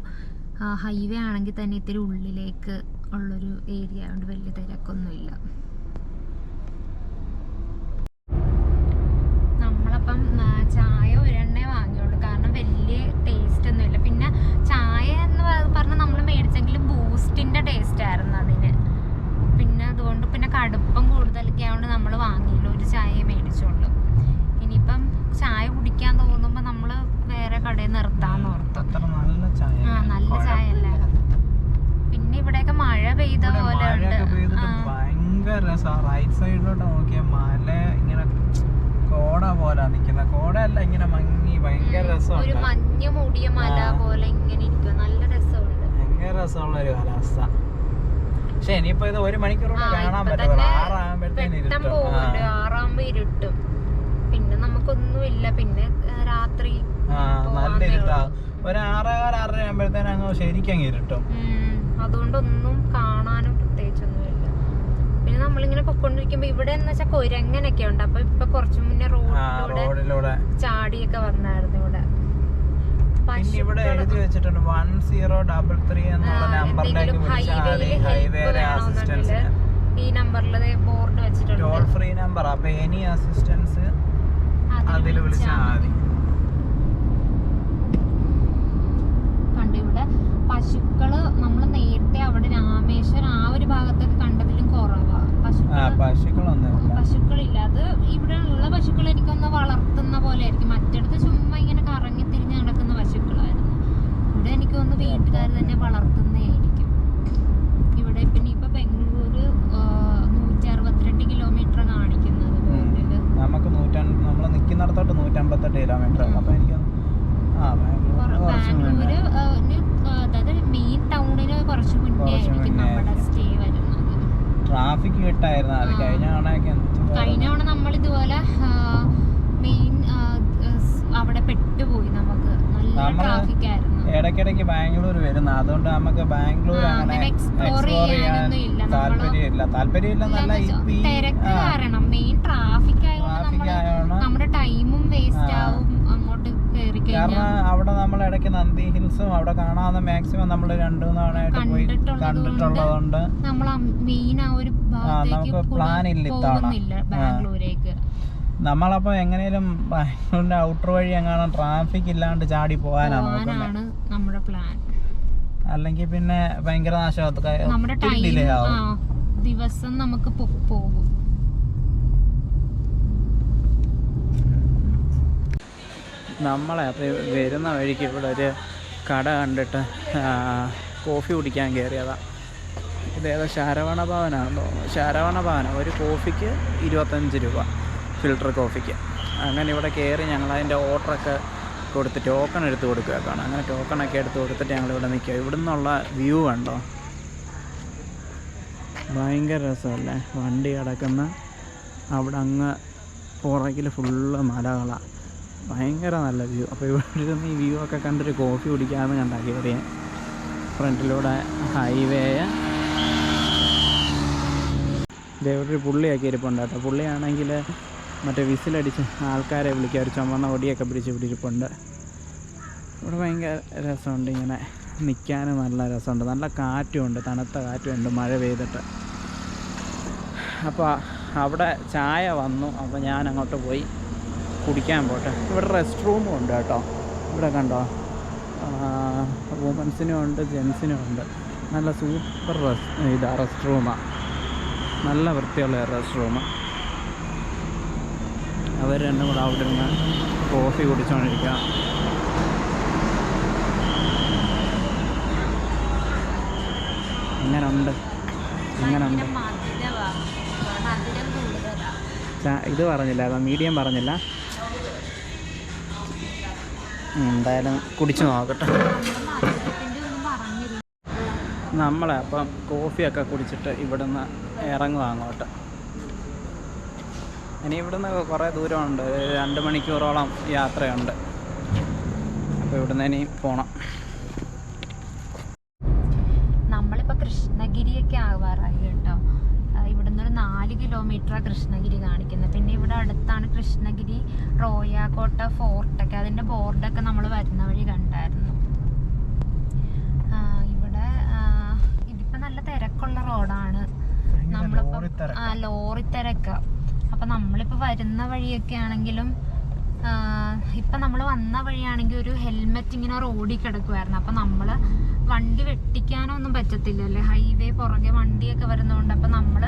ഹൈവേ ആണെങ്കിൽ തന്നെ ഇത്തിരി ഉള്ളിലേക്ക് ഉള്ളൊരു ഏരിയ ആയതുകൊണ്ട് വലിയ തിരക്കൊന്നുമില്ല. നമ്മളപ്പം ചായ ഒരെണ്ണേ വാങ്ങിയുള്ളൂ, കാരണം വലിയ ടേസ്റ്റ് ഒന്നുമില്ല. പിന്നെ ചായ എന്ന് പറഞ്ഞാൽ നമ്മൾ മേടിച്ചെങ്കിലും ബൂസ്റ്റിൻ്റെ ടേസ്റ്റ് ആയിരുന്നു അതിന്. പിന്നെ അതുകൊണ്ട് പിന്നെ കടുപ്പം കൂടുതലൊക്കെ ആയതുകൊണ്ട് നമ്മൾ വാങ്ങിയില്ല, ഒരു ചായ മേടിച്ചുള്ളൂ. ഇനിയിപ്പം ചായ കുടിക്കാൻ തോന്നുമ്പോൾ നമ്മൾ വേറെ കടയിൽ നിർത്താന്ന് ഓർത്തു. നല്ല ചായ അല്ലായിരുന്നു. പിന്നെ ഇവിടെയൊക്കെ മഴ പെയ്ത പോലെ ഉണ്ട്. ഭയങ്കര രസമാണ്. റൈറ്റ് സൈഡിലോട്ട് നോക്കിയാൽ മല ഇങ്ങനെ കോട പോലെ നിൽക്കുന്ന, കോടയല്ല ഇങ്ങനെ മങ്ങി, ഭയങ്കര രസമാണ്. ഒരു മഞ്ഞ് മൂടിയ മല പോലെ ഇങ്ങനെ ഇരിക്കും, നല്ല രസമുണ്ട്. ഭയങ്കര രസമുള്ള ഒരു കാലാവസ്ഥ. പക്ഷെ ഇനിയിപ്പോ ഇത് 1 മണിക്കൂറോടെ കാണാൻ പറ്റുള്ളൂ. 6 ഇരുട്ടും. പിന്നെ നമുക്കൊന്നുമില്ല. പിന്നെ രാത്രി നല്ല ഇരുട്ടാ. ഒരു 6:15 ആകുമ്പോഴത്തേനും അങ്ങ് ശരിക്കും അങ്ങ് ഇരുട്ടും. അതുകൊണ്ടൊന്നും കാണാനും പ്രത്യേകിച്ചൊന്നുമില്ല. പിന്നെ നമ്മളിങ്ങനെ പൊക്കൊണ്ടിരിക്കുമ്പോ ഇവിടെ എന്ന് വെച്ചാൽ കുരങ്ങനൊക്കെ ഉണ്ട്. അപ്പൊ ഇപ്പൊ കുറച്ചു മുന്നേ റോഡിലൂടെ ചാടിയൊക്കെ വന്നായിരുന്നു ഇവിടെ. ഇവിടെ എഴുതി വെച്ചിട്ടുണ്ട് 1033 എന്നുള്ള നമ്പറിലേക്ക് വിളിച്ചാൽ ഹൈവേയിലെ അസിസ്റ്റൻസ്. ഈ നമ്പറിൽ ബോർഡ് വെച്ചിട്ടുണ്ട്, ടോൾ ഫ്രീ നമ്പർ. അപ്പൊ എനി അസിസ്റ്റൻസ് അതിൽ വിളിച്ചാൽ മതി. ഇവിടെ പശുക്കള് നമ്മള് നേരത്തെ അവിടെ രാമേശ്വരം ആ ഒരു ഭാഗത്തൊക്കെ കണ്ടതിലും കുറവാ പശുക്കളില്ല. അത് ഇവിടെ ഉള്ള പശുക്കൾ എനിക്കൊന്ന് വളർത്തുന്ന പോലെ ആയിരിക്കും. മറ്റിടത്ത് ചുമ്മാ ഇങ്ങനെ കറങ്ങി തിരിഞ്ഞ് നടക്കുന്ന പശുക്കളായിരുന്നു. ഇവിടെ എനിക്കൊന്ന് വീട്ടുകാർ തന്നെ വളർത്തുന്നതായിരിക്കും. ഇവിടെ പിന്നെ ഇപ്പൊ ബംഗളൂര് 162 കിലോമീറ്റർ കാണിക്കുന്നത് ബോർഡില്. നമുക്ക് നമ്മള് നിക്കുന്നിടത്തോട്ട് 158 കിലോമീറ്റർ. അപ്പൊ എനിക്ക് ബാംഗ്ലൂര് അതായത് മെയിൻ ടൗണിന് കുറച്ച് മുന്നേ ആയിരിക്കും നമ്മുടെ സ്റ്റേ വരുന്നത്. ട്രാഫിക് കിട്ടായിരുന്നു. അത് കഴിഞ്ഞ തവണ നമ്മൾ ഇതുപോലെ മെയിൻ അവിടെ പെട്ടുപോയി. നമുക്ക് നല്ല ട്രാഫിക് ആയിരുന്നു. ഇടയ്ക്കിടയ്ക്ക് ബാംഗ്ലൂർ വരുന്ന, അതുകൊണ്ട് നമുക്ക് ബാംഗ്ലൂർ അങ്ങനെ എക്സ്പ്ലോർ ചെയ്യാനൊന്നുമില്ല. താല്പര്യമില്ലെന്നല്ല, തിരക്ക് കാരണം മെയിൻ ട്രാഫിക് ആയതുകൊണ്ട് നമ്മുടെ ടൈമും വേസ്റ്റ് ആവും അങ്ങോട്ട് കയറി കഴിഞ്ഞാൽ. കാരണം അവിടെ നമ്മൾ ഇടയ്ക്ക് നന്ദി ഹിൽസും അവിടെ കാണാവുന്ന മാക്സിമം നമ്മൾ 2-3 തവണയായിട്ട് പോയി കണ്ടിട്ടുള്ളതുകൊണ്ട് നമ്മൾ മെയിൻ ആ ഒരു നമുക്ക് പ്ലാൻ ഇല്ല പോകുന്നില്ല ബാംഗ്ലൂരേക്ക്. നമ്മളപ്പോ എങ്ങനെയും ബാംഗ്ലൂരിന്റെ ഔട്ടർ വഴി എങ്ങാനും ട്രാഫിക് ഇല്ലാണ്ട് ചാടി പോകാനാണ് നമ്മുടെ പ്ലാൻ. അല്ലെങ്കിൽ പിന്നെ ഭയങ്കര നാശം, നമ്മുടെ ദിവസം നമുക്ക് പോകും. നമ്മളെ അപ്പോൾ വരുന്ന വഴിക്ക് ഇവിടെ ഒരു കട കണ്ടിട്ട് കോഫി കുടിക്കാൻ കയറിയതാണ്. ഇതേതോ ശരവണ ഭവനാണെന്ന് തോന്നുന്നു. ശരവണ ഭവന ഒരു കോഫിക്ക് 25 രൂപ, ഫിൽറ്റർ കോഫിക്ക്. അങ്ങനെ ഇവിടെ കയറി ഞങ്ങളതിൻ്റെ ഓർഡറൊക്കെ കൊടുത്ത് ടോക്കൺ എടുത്ത് കൊടുക്കുകയാണ്. അങ്ങനെ ടോക്കണൊക്കെ എടുത്ത് കൊടുത്തിട്ട് ഞങ്ങളിവിടെ നിൽക്കുക. ഇവിടെ നിന്നുള്ള വ്യൂ കണ്ടോ, ഭയങ്കര രസമല്ലേ. വണ്ടി കിടക്കുന്ന അവിടെ അങ്ങ് പുറകിൽ ഫുള്ള് മലകളാണ്, ഭയങ്കര നല്ല വ്യൂ. അപ്പോൾ ഇവിടെ ഇരുന്ന് ഈ വ്യൂ ഒക്കെ കണ്ടൊരു കോഫി കുടിക്കാമെന്ന് കണ്ടാ കയറിയ. ഫ്രണ്ടിലൂടെ ഹൈവേ. ഇതേവിടെ ഒരു പുള്ളിയൊക്കെ ഇരിപ്പുണ്ട് കേട്ടോ. പുള്ളിയാണെങ്കിൽ മറ്റേ വിസിലടിച്ച് ആൾക്കാരെ വിളിക്കുക, ഒരു ചുമന്ന കൊടിയൊക്കെ പിടിച്ചിരിപ്പുണ്ട്. ഇവിടെ ഭയങ്കര രസമുണ്ട്, ഇങ്ങനെ നിൽക്കാൻ നല്ല രസമുണ്ട്. നല്ല കാറ്റുമുണ്ട്, തണുത്ത കാറ്റുമുണ്ട് മഴ പെയ്തിട്ട്. അപ്പോൾ അവിടെ ചായ വന്നു. അപ്പോൾ ഞാൻ അങ്ങോട്ട് പോയി കുടിക്കാൻ പോട്ടെ. ഇവിടെ റെസ്റ്റ് റൂമും ഉണ്ട് കേട്ടോ. ഇവിടെ കണ്ടോ, വുമൻസിനും ഉണ്ട് ജെൻസിനും ഉണ്ട്. നല്ല സൂപ്പർ റെസ്റ്റ് റൂമാണ്, നല്ല വൃത്തിയുള്ള റെസ്റ്റ് റൂം. അവർ രണ്ടും കൂടെ അവിടെ നിന്ന് കോഫി കുടിച്ചുകൊണ്ടിരിക്കുക. എങ്ങനെയുണ്ട്? ഇത് പറഞ്ഞില്ല, മീഡിയം പറഞ്ഞില്ല. എന്തായാലും കുടിച്ചു നോക്കട്ടെ. നമ്മളെ അപ്പം കോഫിയൊക്കെ കുടിച്ചിട്ട് ഇവിടുന്ന് ഇറങ്ങുക അങ്ങോട്ട്. ഇനി ഇവിടുന്ന് കുറേ ദൂരമുണ്ട്, 2 മണിക്കൂറോളം യാത്രയുണ്ട്. അപ്പോൾ ഇവിടുന്ന് ഇനി പോകണം. നമ്മളിപ്പോൾ കൃഷ്ണഗിരിയൊക്കെ ആവാറായി കേട്ടോ. ഇവിടുന്ന് ഒരു 4 കിലോമീറ്ററാണ് കൃഷ്ണഗിരി കാണിക്കുന്നത്. പിന്നെ ഇവിടെ അടുത്താണ് കൃഷ്ണഗിരി റോയാക്കോട്ട ഫോർട്ടൊക്കെ. അതിൻ്റെ ബോർഡൊക്കെ നമ്മൾ വരുന്ന വഴി കണ്ടായിരുന്നു. ഇവിടെ ഇതിപ്പോൾ നല്ല തിരക്കുള്ള റോഡാണ്. നമ്മളിപ്പോൾ ലോറി തിരക്കാ. അപ്പം നമ്മളിപ്പോൾ വരുന്ന വഴിയൊക്കെ ആണെങ്കിലും ഇപ്പം നമ്മൾ വന്ന വഴിയാണെങ്കിൽ ഒരു ഹെൽമെറ്റ് ഇങ്ങനെ റോഡിൽ കിടക്കുമായിരുന്നു. അപ്പം നമ്മൾ വണ്ടി വെട്ടിക്കാനോ ഒന്നും പറ്റത്തില്ലല്ലേ, ഹൈവേ പുറകെ വണ്ടിയൊക്കെ വരുന്നതുകൊണ്ട്. അപ്പം നമ്മൾ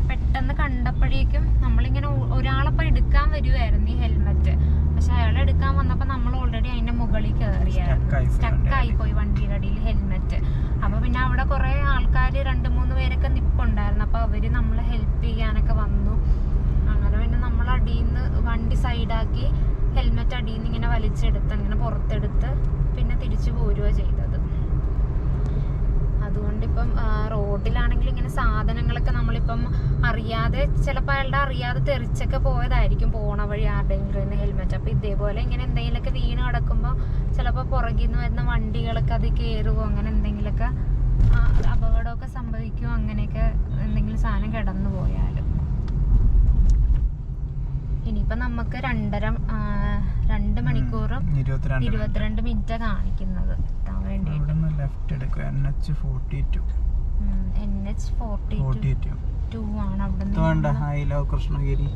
പെട്ടെന്ന് കണ്ടപ്പോഴേക്കും നമ്മളിങ്ങനെ ഒരാളപ്പം എടുക്കാൻ വരുമായിരുന്നു ഈ ഹെൽമെറ്റ്. പക്ഷെ അയാൾ എടുക്കാൻ വന്നപ്പോൾ നമ്മൾ ഓൾറെഡി അതിൻ്റെ മുകളിൽ കയറിയായിരുന്നു, സ്റ്റക്കായി പോയി വണ്ടിയുടെ അടിയിൽ ഹെൽമെറ്റ്. അപ്പോൾ പിന്നെ അവിടെ കുറേ ആൾക്കാർ 2-3 പേരൊക്കെ നിൽപ്പുണ്ടായിരുന്നു. അപ്പോൾ അവർ നമ്മളെ ഹെൽപ്പ് ചെയ്യാനൊക്കെ വന്നു. അങ്ങനെ പിന്നെ നമ്മൾ അടിയിൽ നിന്ന് വണ്ടി സൈഡാക്കി ഹെൽമെറ്റ് അടിയിൽ നിന്ന് ഇങ്ങനെ വലിച്ചെടുത്ത് അങ്ങനെ പുറത്തെടുത്ത് പിന്നെ തിരിച്ചു പോരുക ചെയ്തത്. അത് അതുകൊണ്ടിപ്പം റോഡിലാണെങ്കിൽ ഇങ്ങനെ സാധനങ്ങളൊക്കെ നമ്മളിപ്പം അറിയാതെ ചിലപ്പോൾ അയാളുടെ അറിയാതെ തെറിച്ചൊക്കെ പോയതായിരിക്കും പോണ വഴി ആരുടെയെങ്കിലും ഹെൽമെറ്റ്. അപ്പം ഇതേപോലെ ഇങ്ങനെ എന്തെങ്കിലുമൊക്കെ വീണ് കിടക്കുമ്പോൾ ചിലപ്പോൾ പുറകിൽ നിന്ന് വരുന്ന വണ്ടികളൊക്കെ അത് കയറുമോ, അങ്ങനെ എന്തെങ്കിലുമൊക്കെ അപകടമൊക്കെ സംഭവിക്കുമോ, അങ്ങനെയൊക്കെ എന്തെങ്കിലും സാധനം കിടന്നു പോയാലും. ഇനിയിപ്പോൾ നമുക്ക് 2 മണിക്കൂറും 22 മിനിറ്റാണ് കാണിക്കുന്നത് എത്താൻ വേണ്ടി. NH42 ആണ് അവിടെ. കൃഷ്ണഗിരി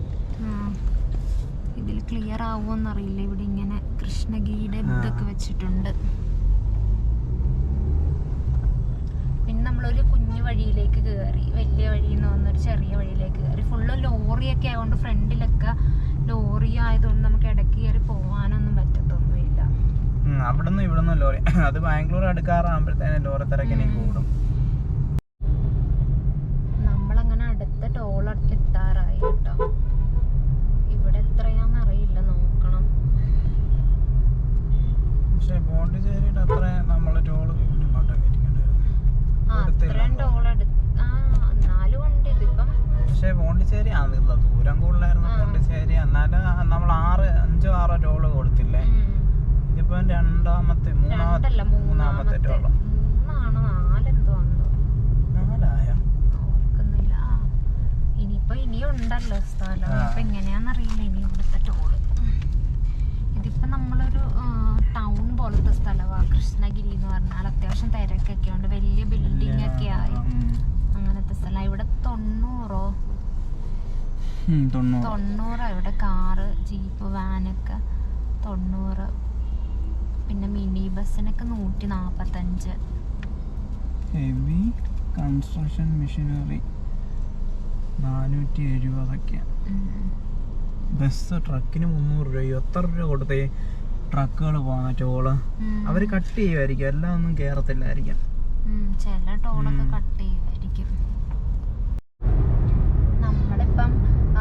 ഇതിൽ ക്ലിയർ ആവുമോന്നറിയില്ല. ഇവിടെ ഇങ്ങനെ കൃഷ്ണഗിരിയുടെ ഇതൊക്കെ വെച്ചിട്ടുണ്ട്. പിന്നെ നമ്മളൊരു കുഞ്ഞു വഴിയിലേക്ക് കയറി, വലിയ വഴിയിൽ നിന്ന് വന്നൊരു ചെറിയ വഴിയിലേക്ക് കയറി. ഫുള്ള് ലോറിയൊക്കെ ആയതുകൊണ്ട് ഫ്രണ്ടിലൊക്കെ ലോറി ആയതുകൊണ്ട് നമുക്ക് ഇടയ്ക്ക് കയറി പോകാനൊന്നും പറ്റത്തൊന്നുമില്ല. അവിടുന്ന് ഇവിടുന്ന് ലോറി. അത് ബാംഗ്ലൂർ അടുക്കാറാകുമ്പോഴത്തേനും ലോറി തിരക്കിനെ കൂടും. നമ്മളങ്ങനെ അടുത്ത ടോൾ എത്താറായി കേട്ടോ. ഇവിടെ എത്രയാന്നറിയില്ല, നോക്കണം. പക്ഷെ പോണ്ടിച്ചേരിയുടെ അത്ര നമ്മള് ടോള് അത്രയും ടോൾ എന്നാലും ഉണ്ട് ഇതിപ്പം. പക്ഷെ പോണ്ടിച്ചേരി ദൂരം കൂടുതലായിരുന്നു പോണ്ടിച്ചേരി. എന്നാലും നമ്മൾ 5-6 ടോള് കൊടുത്തില്ലേ. ഇതിപ്പോ മൂന്നാമത്തെ ടോള്. 4 ഓർക്കുന്നില്ല. ഇനിയുണ്ടല്ലോ സ്ഥലം. ഇപ്പൊ എങ്ങനെയാന്നറിയില്ല ഇനി ഇവിടുത്തെ ടോള്. ഇതിപ്പോ നമ്മളൊരു ടൗൺ പോലത്തെ സ്ഥലമാണ് കൃഷ്ണഗിരി എന്ന് പറഞ്ഞാൽ. അത്യാവശ്യം തിരക്കൊക്കെ ഉണ്ട്, വലിയ ബിൽഡിംഗ് ഒക്കെ ആയി അങ്ങനത്തെ സ്ഥലം. ഇവിടെ 90 ഇവിടെ കാറ്, ജീപ്പ്, വാനൊക്കെ 90. പിന്നെ മിനി ബസ്സിനൊക്കെ 145. Heavy construction machinery 470. ബസ് ട്രക്കിന് 300 രൂപ. എത്ര രൂപ കൊടുത്തേ ട്രക്കുകൾ പോകുന്ന ടോള്? അവര് കട്ട് ചെയ്യുമായിരിക്കും, എല്ലാം ഒന്നും കേറത്തില്ലായിരിക്കും. ചില ടോളൊക്കെ കട്ട് ചെയ്യുമായിരിക്കും. നമ്മളിപ്പം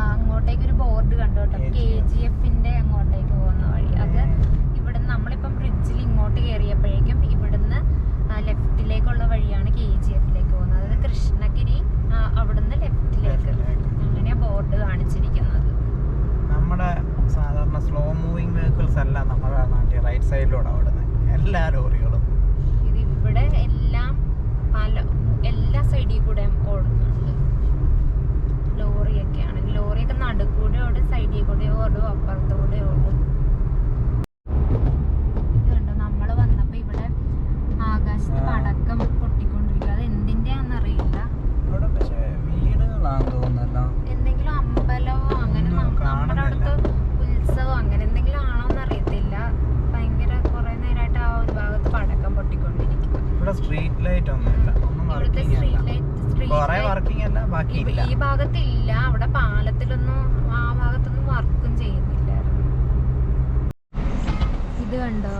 അങ്ങോട്ടേക്ക് ഒരു ബോർഡ് കണ്ടു കേട്ടോ, KGFന്റെ അങ്ങോട്ടേക്ക് പോകുന്ന വഴി. അത് ഇവിടുന്ന് നമ്മളിപ്പം ബ്രിഡ്ജിൽ ഇങ്ങോട്ട് കയറിയപ്പോഴേക്കും ഇവിടുന്ന് ലെഫ്റ്റിലേക്കുള്ള വഴിയാണ് KGFലേക്ക് പോകുന്നത്. അതായത് കൃഷ്ണഗിരി അവിടുന്ന് ലെഫ്റ്റിലേക്ക്. അങ്ങനെയാ ബോർഡ് കാണിച്ചിരിക്കുന്നത്. നമ്മുടെ സാധാരണ സ്ലോ മൂവിങ് വെഹിക്കിൾസ് അല്ല നമ്മുടെ നാട്ടിൽ റൈറ്റ് സൈഡിലൂടെ ഓടുന്നത് എല്ലാ ലോറികളും. ഇത് ഇവിടെ എല്ലാം എല്ലാ സൈഡിൽ കൂടെ ഓടുന്നുണ്ട്. ലോറിയൊക്കെ ആണെങ്കിൽ ലോറിയൊക്കെ നടുക്കൂടെ ഓടും, സൈഡിൽ കൂടെ ഓടും, അപ്പുറത്തൂടെ ഓടും. ഇത് കണ്ടോ, നമ്മൾ വന്നപ്പോ ഇവിടെ ആകാശത്ത് പടക്കം പൊട്ടിക്കൊണ്ടിരിക്കുക. അത് എന്തിന്റെയാന്നറിയില്ല. വീടുകളാന്ന് തോന്നുന്നല്ലോ, എന്തെങ്കിലും അമ്പലമോ അങ്ങനെ നമ്മുടെ അടുത്ത് ഉത്സവം അങ്ങനെ എന്തെങ്കിലും ആണോന്ന് അറിയത്തില്ല. ഭയങ്കര കുറെ നേരമായിട്ട് ആ ഒരു ഭാഗത്ത് പടക്കം പൊട്ടിക്കൊണ്ടിരിക്കും. ഇവിടെ സ്ട്രീറ്റ് ലൈറ്റ് ഒന്നുമില്ല, ഇവിടുത്തെ സ്ട്രീറ്റ് ലൈറ്റ് ഈ ഭാഗത്തില്ല. അവിടെ പാലത്തിലൊന്നും ആ ഭാഗത്തൊന്നും വർക്കും ചെയ്യുന്നില്ലായിരുന്നു. ഇത് കണ്ടോ,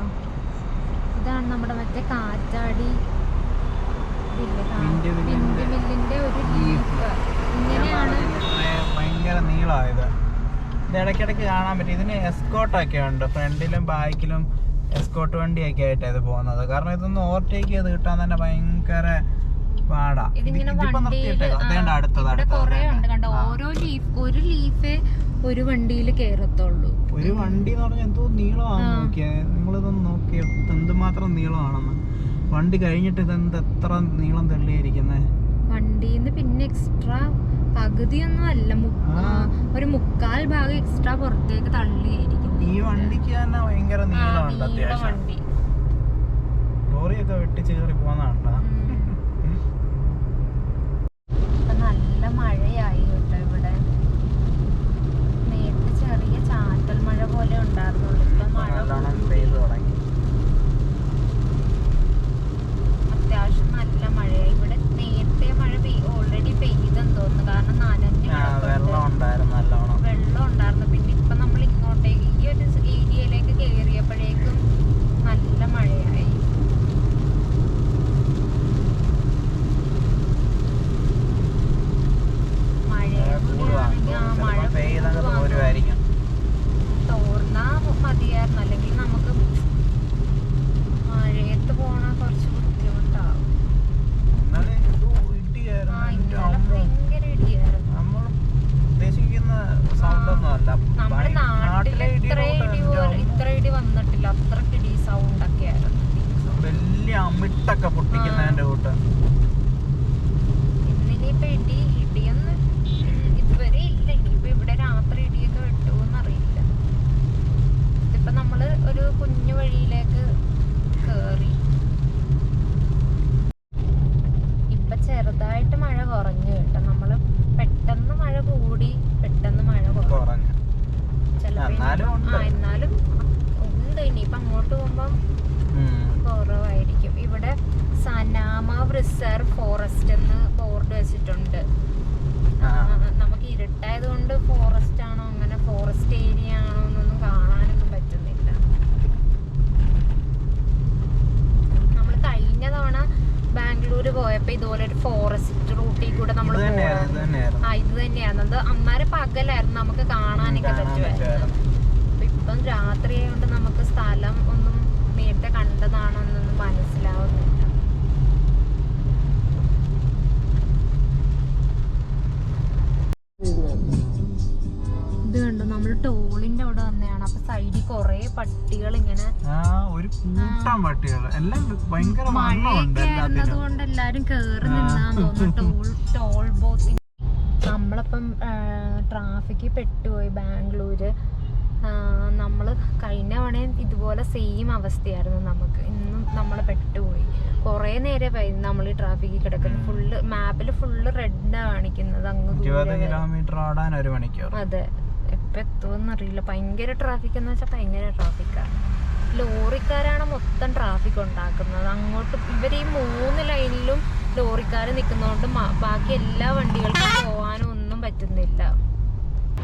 ഇതാണ് നമ്മുടെ മറ്റേ കാറ്റാടി മില്ലിന്റെ ഒരു ലീഫ്. ഇങ്ങനെയാണ്, ഭയങ്കര നീളമായത്. ഇത് ഇടയ്ക്കിടയ്ക്ക് കാണാൻ പറ്റും. ഇതിന് എസ്കോട്ടൊക്കെ ഉണ്ട്, ഫ്രണ്ടിലും ബാക്കിലും എസ്കോട്ട് വണ്ടിയൊക്കെ ആയിട്ട് ഇത് പോകുന്നത്. കാരണം ഇതൊന്ന് ഓവർടേക്ക് ചെയ്ത് കിട്ടാൻ തന്നെ ഭയങ്കര പാടാ. ഒരു ലീഫേ ഒരു വണ്ടിയിൽ കേറത്തുള്ളൂ. ഒരു വണ്ടി എന്ന് പറഞ്ഞാൽ എന്തോ നീളമാണ്. നോക്കിയാ നിങ്ങളിതൊന്ന് നോക്കിയ എന്തുമാത്രം നീളമാണെന്ന്. വണ്ടി കഴിഞ്ഞിട്ട് ഇതെന്ത് എത്ര നീളം തള്ളിയിരിക്കുന്നേ വണ്ടിന്ന്. പിന്നെ എക്സ്ട്രാ പകുതിയൊന്നും അല്ല, ഒരു 1/4 ഭാഗം എക്സ്ട്രാ പുറത്തേക്ക് തള്ളിയായിരിക്കും. ഈ വണ്ടിക്ക് തന്നെ ഭയങ്കര നീളമുണ്ട് അത്യാവശ്യം. ലോറിയൊക്കെ വെട്ടിച്ച് കയറി പോകുന്നുണ്ടോ. നല്ല മഴയായി കേട്ടോ ഇവിടെ. നേരത്തെ ചെറിയ ചാറ്റൽ മഴ പോലെ ഉണ്ടായിരുന്നുള്ളൂ. ഇപ്പൊ മഴ പെയ്തു തുടങ്ങി. അത്യാവശ്യം നല്ല മഴയായി ഇവിടെ. നേരത്തെ മഴ ഓൾറെഡി പെയ്തെന്ന് തോന്നുന്നു, കാരണം വെള്ളം ഉണ്ടായിരുന്നു. പിന്നെ ഇപ്പൊ നമ്മൾ ഇങ്ങോട്ടേക്ക് ഈ ഒരു ഏരിയയിലേക്ക് കയറിയപ്പോഴേക്കും നല്ല മഴയായി. ഒരു കുഞ്ഞു വഴിയിലേക്ക് കയറി. ഇപ്പൊ ചെറുതായിട്ട് മഴ കുറഞ്ഞു കേട്ടോ. നമ്മള് പെട്ടെന്ന് മഴ കൂടി, പെട്ടെന്ന് മഴ കുറഞ്ഞു. എന്നാലും ഉണ്ട്. ഇനിയിപ്പൊ അങ്ങോട്ട് പോകുമ്പം കുറവായിരിക്കും. ഇവിടെ സനാമ റിസർവ് ഫോറസ്റ്റ് എന്ന് ബോർഡ് വെച്ചിട്ടുണ്ട്. നമുക്ക് ഇരുട്ടായത് കൊണ്ട് ഫോറസ്റ്റ് ആണോ അങ്ങനെ ഫോറസ്റ്റ് ഏരിയ ആണോ എന്നൊന്നും കാണാനൊന്നും പറ്റുന്നില്ല. നമ്മൾ കഴിഞ്ഞ തവണ ബാംഗ്ലൂര് പോയപ്പോ ഇതുപോലെ ഒരു ഫോറസ്റ്റ് റൂട്ടിൽ കൂടെ നമ്മൾ ഇത് തന്നെയാണ്. അത് അന്നേരം പകലായിരുന്നു, നമുക്ക് കാണാനൊക്കെ പറ്റുമായിരുന്നു. ഇപ്പം രാത്രി ആയതുകൊണ്ട് നമുക്ക് സ്ഥലം ഒന്നും നേരത്തെ കണ്ടതാണോ എന്നൊന്നും മനസ്സിലാവുന്നില്ല. ഇത് കണ്ടോ, നമ്മള് ടോളിന്റെ അവിടെ വന്നെയാണ്. അപ്പൊ സൈഡിൽ കൊറേ പട്ടികൾ ഇങ്ങനെ, മഴയൊക്കെ ആയിരുന്നത് കൊണ്ട് എല്ലാരും കേറി നിന്നാന്ന് തോന്നുന്നു ടോൾ ബോത്തിൽ. നമ്മളപ്പം ട്രാഫിക്കിൽ പെട്ടുപോയി ബാംഗ്ലൂര്. നമ്മള് കഴിഞ്ഞ തവണയും ഇതുപോലെ സെയിം അവസ്ഥയായിരുന്നു നമുക്ക്. ഇന്നും നമ്മള് പെട്ടുപോയി. കൊറേ നേരമായി നമ്മൾ ഈ ട്രാഫിക്കിൽ കിടക്കുന്നത്. ഫുള്ള് മാപ്പില് ഫുള്ള് റെഡ് കാണിക്കുന്നത്. അങ്ങ് 20 കിലോമീറ്റർ ഓടാൻ 1 മണിക്കൂർ. അതെ, എപ്പ എത്തുമെന്ന് അറിയില്ല. ഭയങ്കര ട്രാഫിക് എന്ന് വെച്ചാൽ ഭയങ്കര ട്രാഫിക്കാണ്. ലോറിക്കാരാണ് മൊത്തം ട്രാഫിക് ഉണ്ടാക്കുന്നത്. അങ്ങോട്ട് ഇവർ ഈ 3 ലൈനിലും ലോറിക്കാർ നിൽക്കുന്നതുകൊണ്ട് ബാക്കി എല്ലാ വണ്ടികൾക്കും പോകാനും ഒന്നും പറ്റുന്നില്ല.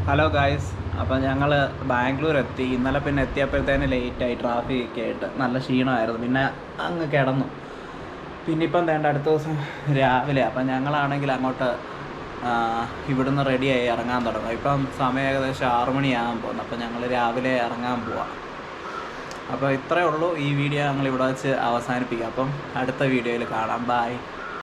ഹലോ ഗായ്സ്, അപ്പം ഞങ്ങൾ ബാംഗ്ലൂർ എത്തി. ഇന്നലെ പിന്നെ എത്തിയപ്പോഴത്തേന് ലേറ്റായി, ട്രാഫിക് ഒക്കെ ആയിട്ട് നല്ല ക്ഷീണമായിരുന്നു. പിന്നെ അങ്ങ് കിടന്നു. പിന്നെ ഇപ്പം വേണ്ട അടുത്ത ദിവസം രാവിലെ. അപ്പം ഞങ്ങളാണെങ്കിൽ അങ്ങോട്ട് ഇവിടുന്ന് റെഡിയായി ഇറങ്ങാൻ തുടങ്ങും. ഇപ്പം സമയം ഏകദേശം 6 മണിയാകാൻ പോകുന്നു. അപ്പം ഞങ്ങൾ രാവിലെ ഇറങ്ങാൻ പോവാം. അപ്പോൾ ഇത്രയേ ഉള്ളൂ. ഈ വീഡിയോ ഞങ്ങൾ ഇവിടെ വെച്ച് അവസാനിപ്പിക്കാം. അപ്പം അടുത്ത വീഡിയോയിൽ കാണാം. ബൈ.